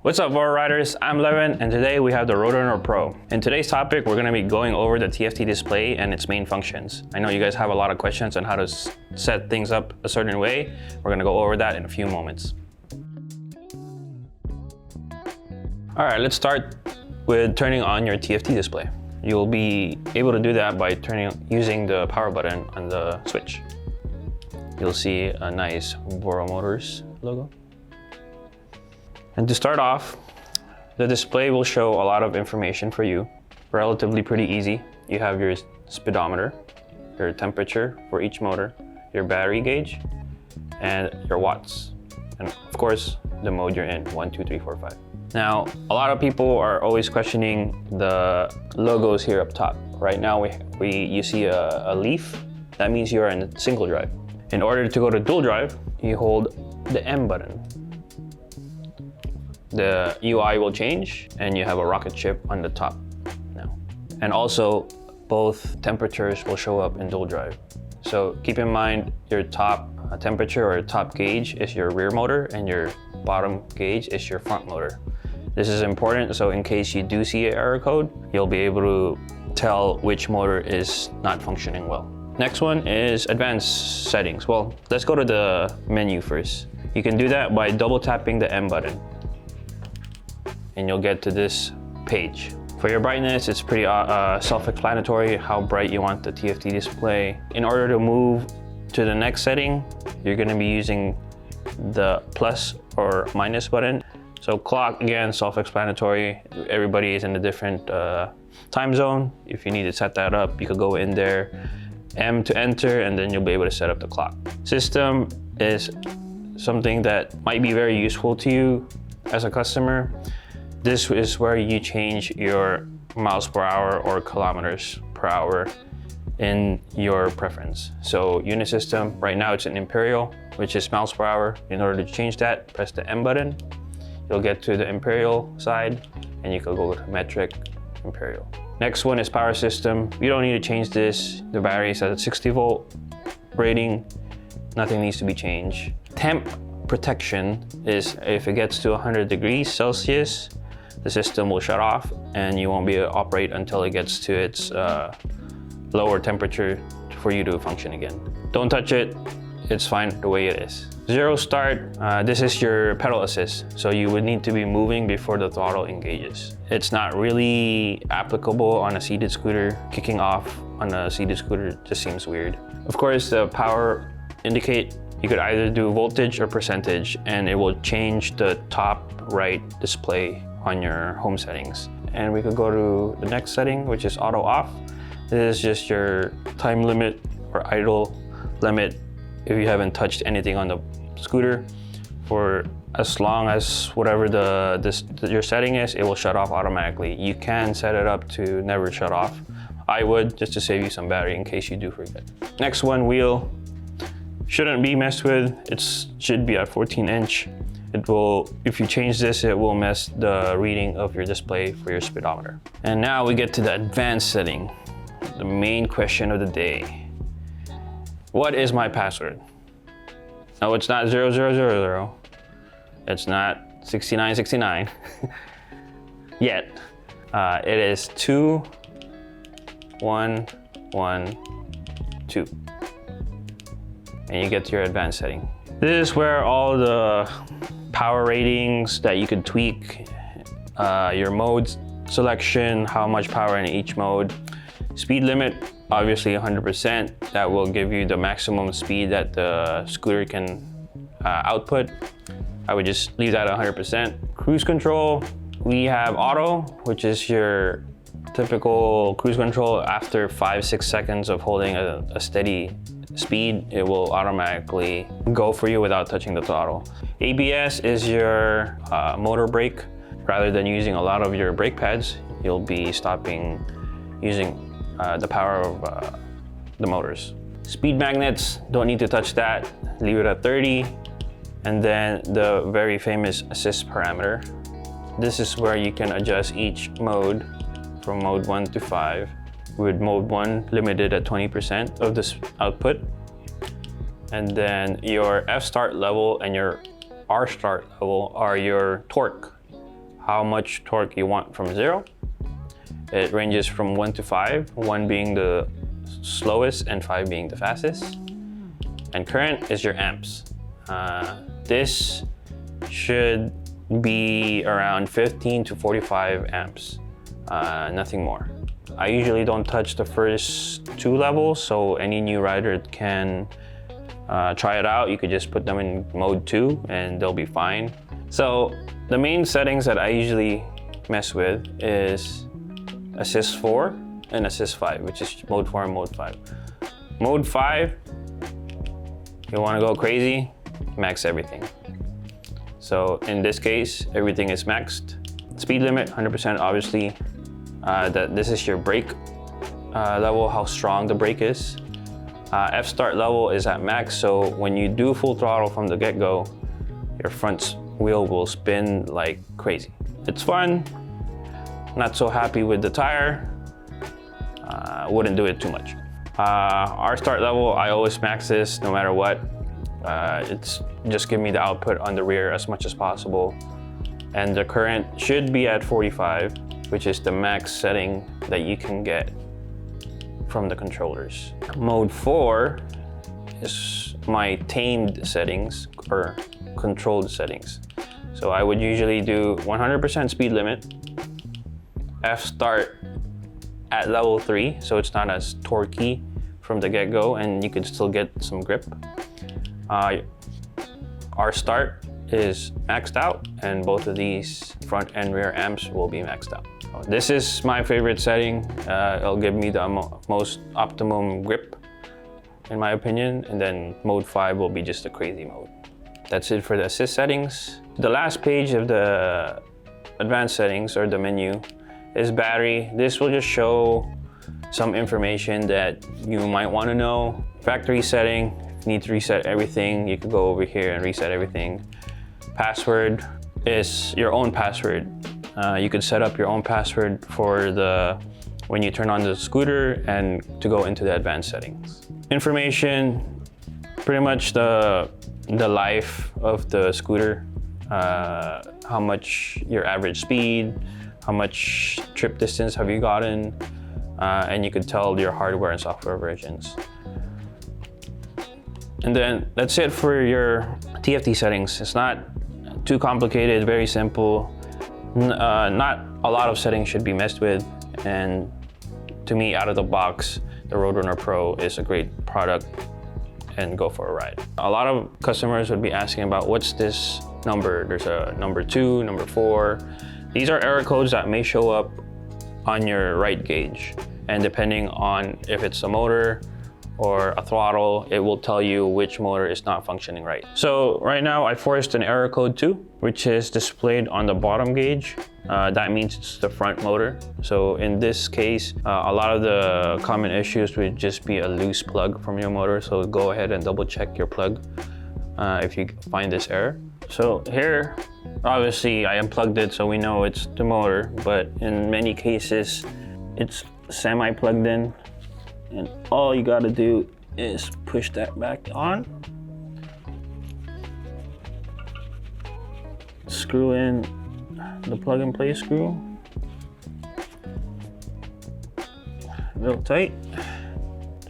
What's up, Voro riders? I'm Levin, and today we have the Roadrunner Pro. In today's topic, we're going to be going over the TFT display and its main functions. I know you guys have a lot of questions on how to set things up a certain way. We're going to go over that in a few moments. All right, let's start with turning on your TFT display. You'll be able to do that by using the power button on the switch. You'll see a nice VoroMotors logo. And to start off, the display will show a lot of information for you. Relatively pretty easy. You have your speedometer, your temperature for each motor, your battery gauge, and your watts. And of course, the mode you're in, 1, 2, 3, 4, 5. Now, a lot of people are always questioning the logos here up top. Right now, you see a leaf. That means you're in single drive. In order to go to dual drive, you hold the M button. The UI will change and you have a rocket ship on the top now. And also both temperatures will show up in dual drive. So keep in mind your top temperature or top gauge is your rear motor and your bottom gauge is your front motor. This is important, so in case you do see an error code, you'll be able to tell which motor is not functioning well. Next one is advanced settings. Well, let's go to the menu first. You can do that by double tapping the M button, and you'll get to this page. For your brightness, it's pretty self-explanatory how bright you want the TFT display. In order to move to the next setting, you're gonna be using the plus or minus button. So clock, again, self-explanatory. Everybody is in a different time zone. If you need to set that up, you could go in there, M to enter, and then you'll be able to set up the clock. System is something that might be very useful to you as a customer. This is where you change your miles per hour or kilometers per hour in your preference. So unit system, right now it's an imperial, which is miles per hour. In order to change that, press the M button. You'll get to the imperial side and you can go to metric imperial. Next one is power system. You don't need to change this. The battery is at a 60 volt rating. Nothing needs to be changed. Temp protection is if it gets to 100 degrees Celsius, the system will shut off and you won't be able to operate until it gets to its lower temperature for you to function again. Don't touch it, it's fine the way it is. Zero start, this is your pedal assist. So you would need to be moving before the throttle engages. It's not really applicable on a seated scooter. Kicking off on a seated scooter just seems weird. Of course, the power indicate, you could either do voltage or percentage and it will change the top right display on your home settings. And we could go to the next setting, which is auto off. This is just your time limit or idle limit. If you haven't touched anything on the scooter for as long as whatever your setting is, it will shut off automatically. You can set it up to never shut off. I would, just to save you some battery in case you do forget. Next one, wheel. Shouldn't be messed with. It should be at 14-inch. It will, if you change this, it will mess the reading of your display for your speedometer. And now we get to the advanced setting, the main question of the day. What is my password? No, it's not 0000. It's not 6969 yet. It is 2112. And you get to your advanced setting. This is where all the power ratings that you could tweak, your mode selection, how much power in each mode. Speed limit, obviously 100%. That will give you the maximum speed that the scooter can output. I would just leave that at 100%. Cruise control, we have auto, which is your typical cruise control. After 5-6 seconds of holding a steady speed, it will automatically go for you without touching the throttle. ABS is your motor brake. Rather than using a lot of your brake pads, you'll be stopping using the power of the motors. Speed magnets, don't need to touch that. Leave it at 30. And then the very famous assist parameter. This is where you can adjust each mode from mode 1 to 5. With mode 1 limited at 20% of this output. And then your F start level and your R start level are your torque how much torque you want from 0. It ranges from 1 to 5, 1 being the slowest and 5 being the fastest. And current is your amps. This should be around 15 to 45 amps, nothing more. I usually don't touch the first 2 levels, so any new rider can try it out. You could just put them in mode 2 and they'll be fine. So the main settings that I usually mess with is assist 4 and assist 5, which is mode 4 and mode 5. Mode 5, you want to go crazy, max everything. So in this case, everything is maxed. Speed limit, 100% obviously. This is your brake level, how strong the brake is. F-start level is at max, so when you do full throttle from the get-go, your front wheel will spin like crazy. It's fun. Not so happy with the tire. Wouldn't do it too much. Our start level, I always max this no matter what. It's just give me the output on the rear as much as possible. And the current should be at 45, which is the max setting that you can get from the controllers. Mode 4 is my tamed settings or controlled settings. So I would usually do 100% speed limit, F-start at level 3, so it's not as torquey from the get-go and you can still get some grip. Our start is maxed out and both of these front and rear amps will be maxed out. This is my favorite setting. It'll give me the most optimum grip in my opinion, and then mode 5 will be just a crazy mode. That's it for the assist settings. The last page of the advanced settings or the menu is battery. This will just show some information that you might want to know. Factory setting, if you need to reset everything, you can go over here and reset everything. Password is your own password. You could set up your own password for when you turn on the scooter and to go into the advanced settings. Information, pretty much the life of the scooter, how much your average speed, how much trip distance have you gotten, and you could tell your hardware and software versions. And then that's it for your TFT settings. It's not too complicated, very simple. Not a lot of settings should be messed with, and to me, out of the box, the Roadrunner Pro is a great product and go for a ride. A lot of customers would be asking about what's this number? There's a number 2, number 4. These are error codes that may show up on your right gauge, and depending on if it's a motor or a throttle, it will tell you which motor is not functioning right. So right now I forced an error code 2, which is displayed on the bottom gauge. That means it's the front motor. So in this case, a lot of the common issues would just be a loose plug from your motor. So go ahead and double check your plug if you find this error. So here, obviously I unplugged it so we know it's the motor, but in many cases it's semi-plugged in. And all you gotta do is push that back on. Screw in the plug and play screw. Real tight.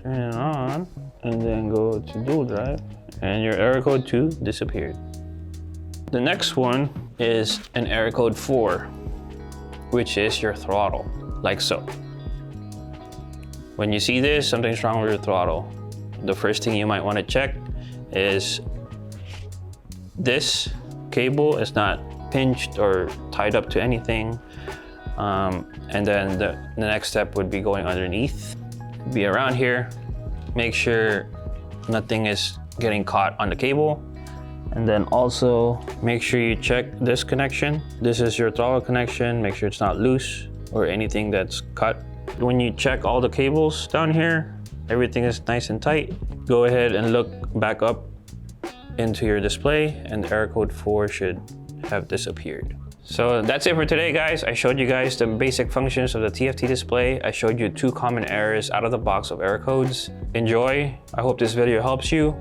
Turn it on and then go to dual drive and your error code 2 disappeared. The next one is an error code 4, which is your throttle, like so. When you see this, something's wrong with your throttle. The first thing you might want to check is this cable is not pinched or tied up to anything. And then the next step would be going underneath, be around here, make sure nothing is getting caught on the cable. And then also make sure you check this connection. This is your throttle connection. Make sure it's not loose or anything that's cut. When you check all the cables down here, everything is nice and tight. Go ahead and look back up into your display and the error code 4 should have disappeared. So that's it for today, guys. I showed you guys the basic functions of the TFT display. I showed you 2 common errors out of the box of error codes. Enjoy. I hope this video helps you.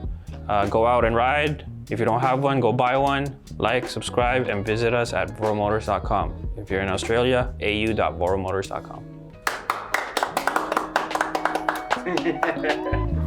Go out and ride. If you don't have one, go buy one, like, subscribe, and visit us at VoroMotors.com. If you're in Australia, au.VoroMotors.com.